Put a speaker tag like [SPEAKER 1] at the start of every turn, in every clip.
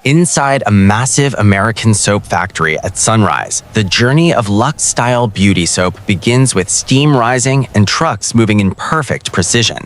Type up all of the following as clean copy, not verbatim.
[SPEAKER 1] Inside a massive American soap factory at sunrise, the journey of Lux-Style beauty soap begins with steam rising and trucks moving in perfect precision.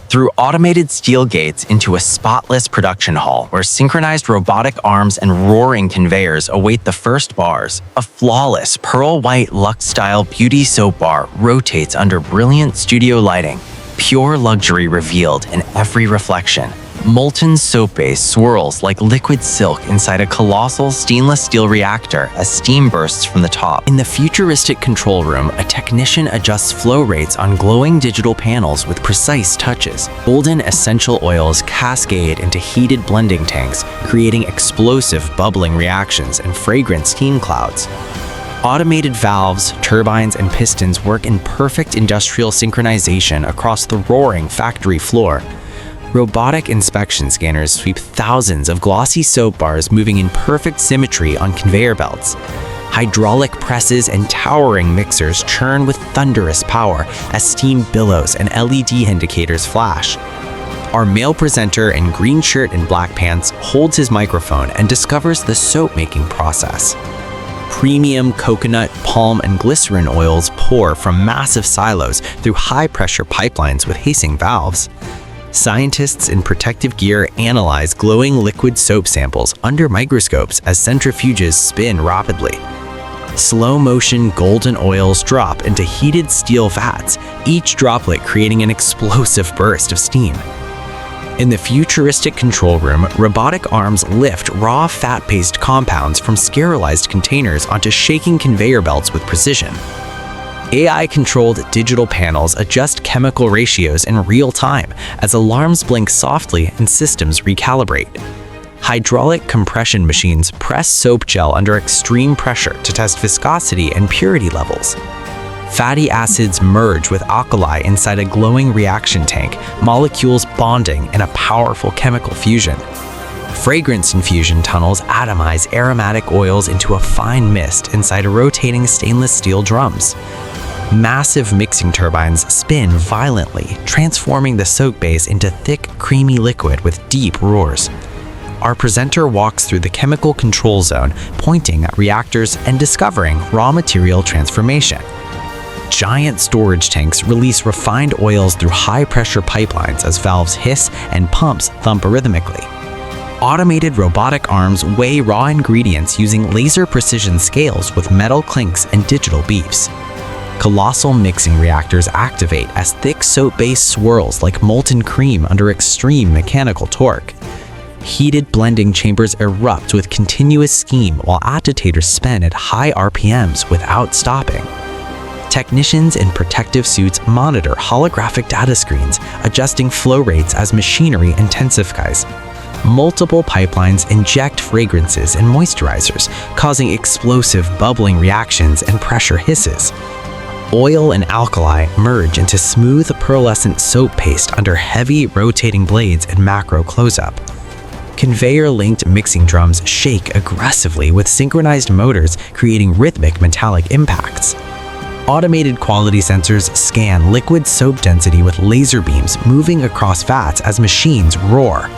[SPEAKER 1] Through automated steel gates into a spotless production hall where synchronized robotic arms and roaring conveyors await the first bars, a flawless pearl-white Lux-Style beauty soap bar rotates under brilliant studio lighting, pure luxury revealed in every reflection. Molten soap base swirls like liquid silk inside a colossal stainless steel reactor as steam bursts from the top. In the futuristic control room, a technician adjusts flow rates on glowing digital panels with precise touches. Golden essential oils cascade into heated blending tanks, creating explosive bubbling reactions and fragrant steam clouds. Automated valves, turbines, and pistons work in perfect industrial synchronization across the roaring factory floor. Robotic inspection scanners sweep thousands of glossy soap bars moving in perfect symmetry on conveyor belts. Hydraulic presses and towering mixers churn with thunderous power as steam billows and LED indicators flash. Our male presenter in green shirt and black pants holds his microphone and discovers the soap-making process. Premium coconut, palm, and glycerin oils pour from massive silos through high-pressure pipelines with hissing valves. Scientists in protective gear analyze glowing liquid soap samples under microscopes as centrifuges spin rapidly. Slow-motion golden oils drop into heated steel vats, each droplet creating an explosive burst of steam. In the futuristic control room, robotic arms lift raw fat-paste compounds from sterilized containers onto shaking conveyor belts with precision. AI-controlled digital panels adjust chemical ratios in real time as alarms blink softly and systems recalibrate. Hydraulic compression machines press soap gel under extreme pressure to test viscosity and purity levels. Fatty acids merge with alkali inside a glowing reaction tank, molecules bonding in a powerful chemical fusion. Fragrance infusion tunnels atomize aromatic oils into a fine mist inside rotating stainless steel drums. Massive mixing turbines spin violently, transforming the soap base into thick, creamy liquid with deep roars. Our presenter walks through the chemical control zone, pointing at reactors and discovering raw material transformation. Giant storage tanks release refined oils through high-pressure pipelines as valves hiss and pumps thump rhythmically. Automated robotic arms weigh raw ingredients using laser precision scales with metal clinks and digital beeps. Colossal mixing reactors activate as thick soap base swirls like molten cream under extreme mechanical torque. Heated blending chambers erupt with continuous steam while agitators spin at high RPMs without stopping. Technicians in protective suits monitor holographic data screens, adjusting flow rates as machinery intensifies. Multiple pipelines inject fragrances and moisturizers, causing explosive bubbling reactions and pressure hisses. Oil and alkali merge into smooth pearlescent soap paste under heavy rotating blades and macro close-up. Conveyor-linked mixing drums shake aggressively with synchronized motors, creating rhythmic metallic impacts. Automated quality sensors scan liquid soap density with laser beams moving across vats as machines roar.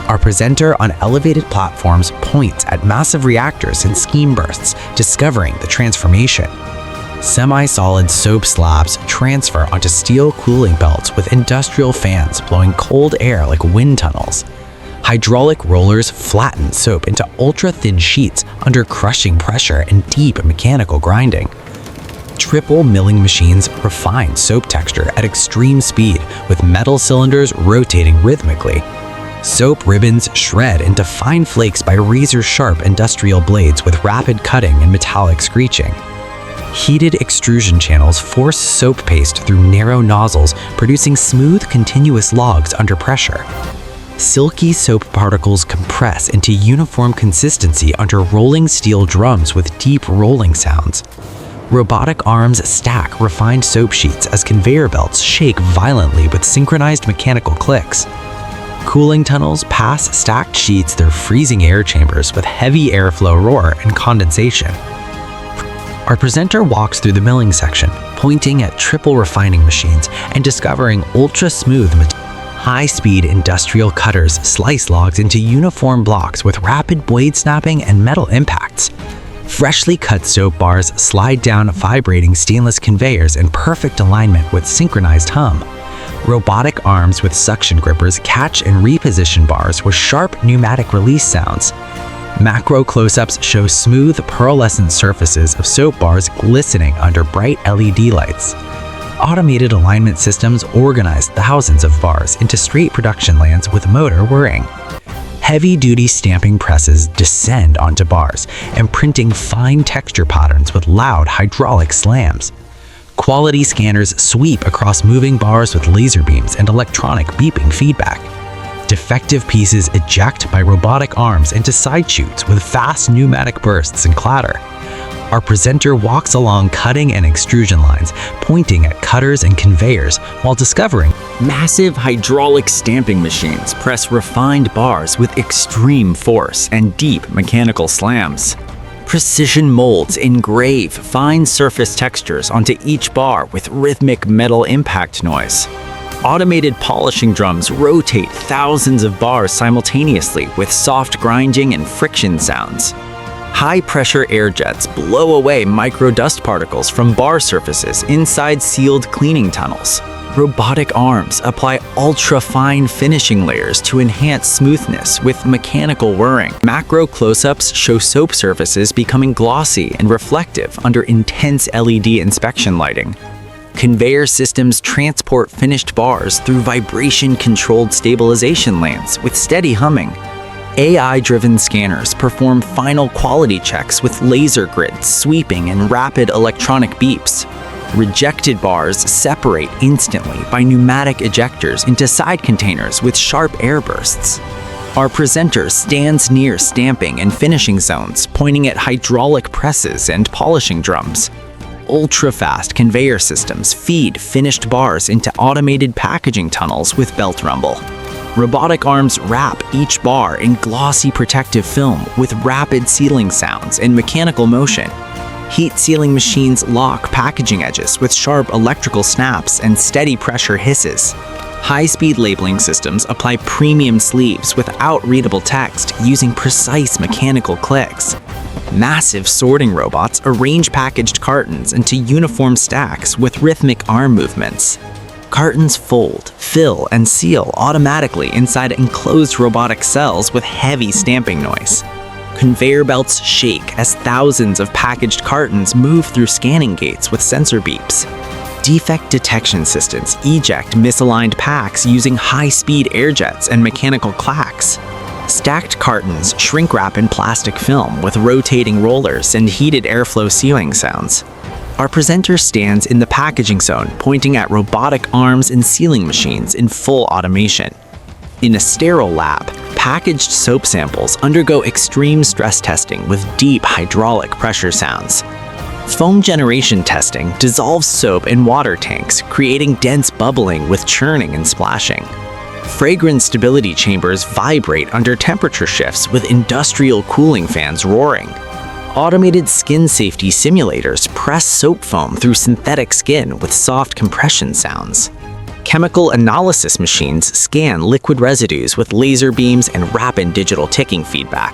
[SPEAKER 1] Our presenter on elevated platforms points at massive reactors and steam bursts, discovering the transformation. Semi-solid soap slabs transfer onto steel cooling belts with industrial fans blowing cold air like wind tunnels. Hydraulic rollers flatten soap into ultra-thin sheets under crushing pressure and deep mechanical grinding. Triple milling machines refine soap texture at extreme speed with metal cylinders rotating rhythmically. Soap ribbons shred into fine flakes by razor-sharp industrial blades with rapid cutting and metallic screeching.
[SPEAKER 2] Heated extrusion channels force soap paste through narrow nozzles, producing smooth, continuous logs under pressure. Silky soap particles compress into uniform consistency under rolling steel drums with deep rolling sounds. Robotic arms stack refined soap sheets as conveyor belts shake violently with synchronized mechanical clicks. Cooling tunnels pass stacked sheets through freezing air chambers with heavy airflow roar and condensation. Our presenter walks through the milling section, pointing at triple refining machines and discovering ultra-smooth, high-speed industrial cutters slice logs into uniform blocks with rapid blade snapping and metal impacts. Freshly cut soap bars slide down vibrating stainless conveyors in perfect alignment with synchronized hum. Robotic arms with suction grippers catch and reposition bars with sharp pneumatic release sounds. Macro close-ups show smooth, pearlescent surfaces of soap bars glistening under bright LED lights. Automated alignment systems organize thousands of bars into straight production lands with motor whirring. Heavy-duty stamping presses descend onto bars, imprinting fine texture patterns with loud hydraulic slams. Quality scanners sweep across moving bars with laser beams and electronic beeping feedback. Defective pieces eject by robotic arms into side chutes with fast pneumatic bursts and clatter. Our presenter walks along cutting and extrusion lines, pointing at cutters and conveyors while discovering
[SPEAKER 3] massive hydraulic stamping machines press refined bars with extreme force and deep mechanical slams. Precision molds engrave fine surface textures onto each bar with rhythmic metal impact noise. Automated polishing drums rotate thousands of bars simultaneously with soft grinding and friction sounds. High-pressure air jets blow away micro dust particles from bar surfaces inside sealed cleaning tunnels. Robotic arms apply ultra-fine finishing layers to enhance smoothness with mechanical whirring. Macro close-ups show soap surfaces becoming glossy and reflective under intense LED inspection lighting. Conveyor systems transport finished bars through vibration-controlled stabilization lanes with steady humming. AI-driven scanners perform final quality checks with laser grids sweeping and rapid electronic beeps. Rejected bars separate instantly by pneumatic ejectors into side containers with sharp air bursts. Our presenter stands near stamping and finishing zones, pointing at hydraulic presses and polishing drums. Ultra-fast conveyor systems feed finished bars into automated packaging tunnels with belt rumble. Robotic arms wrap each bar in glossy protective film with rapid sealing sounds and mechanical motion. Heat sealing machines lock packaging edges with sharp electrical snaps and steady pressure hisses. High-speed labeling systems apply premium sleeves without readable text using precise mechanical clicks. Massive sorting robots arrange packaged cartons into uniform stacks with rhythmic arm movements. Cartons fold, fill, and seal automatically inside enclosed robotic cells with heavy stamping noise. Conveyor belts shake as thousands of packaged cartons move through scanning gates with sensor beeps. Defect detection systems eject misaligned packs using high-speed air jets and mechanical clacks. Stacked cartons shrink wrap in plastic film with rotating rollers and heated airflow sealing sounds. Our presenter stands in the packaging zone, pointing at robotic arms and sealing machines in full automation. In a sterile lab, packaged soap samples undergo extreme stress testing with deep hydraulic pressure sounds. Foam generation testing dissolves soap in water tanks, creating dense bubbling with churning and splashing. Fragrance stability chambers vibrate under temperature shifts with industrial cooling fans roaring. Automated skin safety simulators press soap foam through synthetic skin with soft compression sounds. Chemical analysis machines scan liquid residues with laser beams and rapid digital ticking feedback.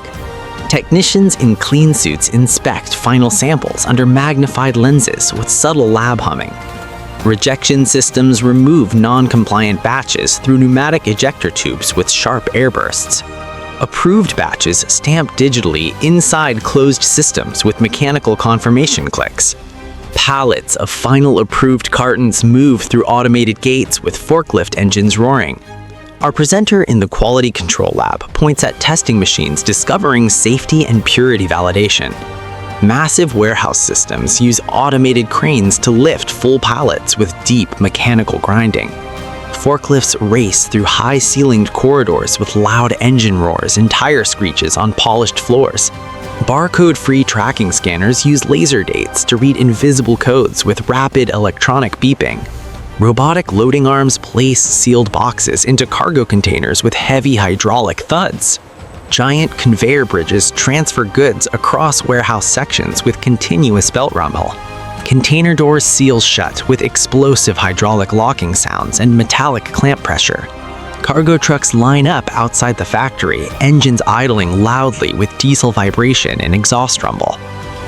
[SPEAKER 3] Technicians in clean suits inspect final samples under magnified lenses with subtle lab humming. Rejection systems remove non-compliant batches through pneumatic ejector tubes with sharp air bursts. Approved batches stamp digitally inside closed systems with mechanical confirmation clicks. Pallets of final approved cartons move through automated gates with forklift engines roaring. Our presenter in the quality control lab points at testing machines discovering safety and purity validation.
[SPEAKER 2] Massive warehouse systems use automated cranes to lift full pallets with deep mechanical grinding. Forklifts race through high-ceilinged corridors with loud engine roars and tire screeches on polished floors. Barcode-free tracking scanners use laser dates to read invisible codes with rapid electronic beeping. Robotic loading arms place sealed boxes into cargo containers with heavy hydraulic thuds. Giant conveyor bridges transfer goods across warehouse sections with continuous belt rumble. Container doors seal shut with explosive hydraulic locking sounds and metallic clamp pressure. Cargo trucks line up outside the factory, engines idling loudly with diesel vibration and exhaust rumble.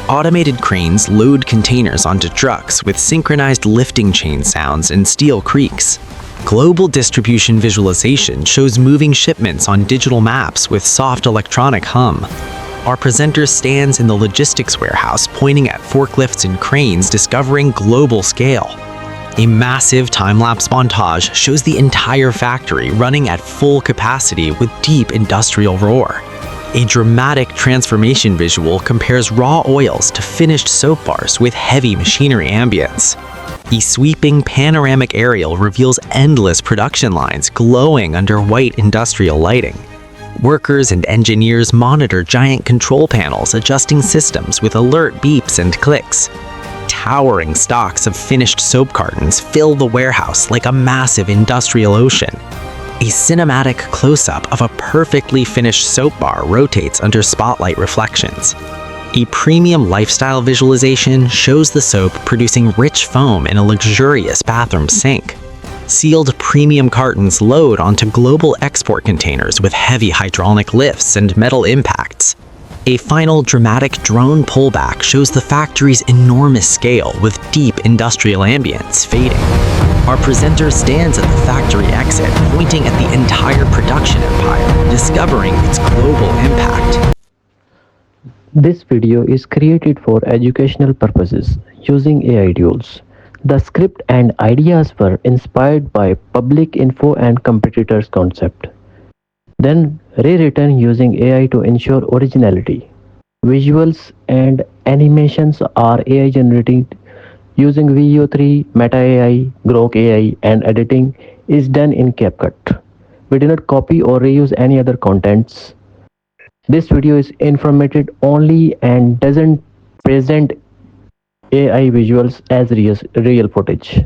[SPEAKER 2] Automated cranes load containers onto trucks with synchronized lifting chain sounds and steel creaks. Global distribution visualization shows moving shipments on digital maps with soft electronic hum. Our presenter stands in the logistics warehouse pointing at forklifts and cranes discovering global scale. A massive time-lapse montage shows the entire factory running at full capacity with deep industrial roar. A dramatic transformation visual compares raw oils to finished soap bars with heavy machinery ambience. A sweeping panoramic aerial reveals endless production lines glowing under white industrial lighting. Workers and engineers monitor giant control panels adjusting systems with alert beeps and clicks. Towering stocks of finished soap cartons fill the warehouse like a massive industrial ocean. A cinematic close-up of a perfectly finished soap bar rotates under spotlight reflections. A premium lifestyle visualization shows the soap producing rich foam in a luxurious bathroom sink. Sealed premium cartons load onto global export containers with heavy hydraulic lifts and metal impacts. A final dramatic drone pullback shows the factory's enormous scale with deep industrial ambience fading. Our presenter stands at the factory exit, pointing at the entire production empire, discovering its global impact.
[SPEAKER 4] This video is created for educational purposes using AI tools. The script and ideas were inspired by public info and competitors' concept, then rewritten using AI to ensure originality. Visuals and animations are AI generated using VO3, Meta AI, Grok AI, and editing is done in CapCut. We do not copy or reuse any other contents. This video is informative only and doesn't present AI visuals as real footage.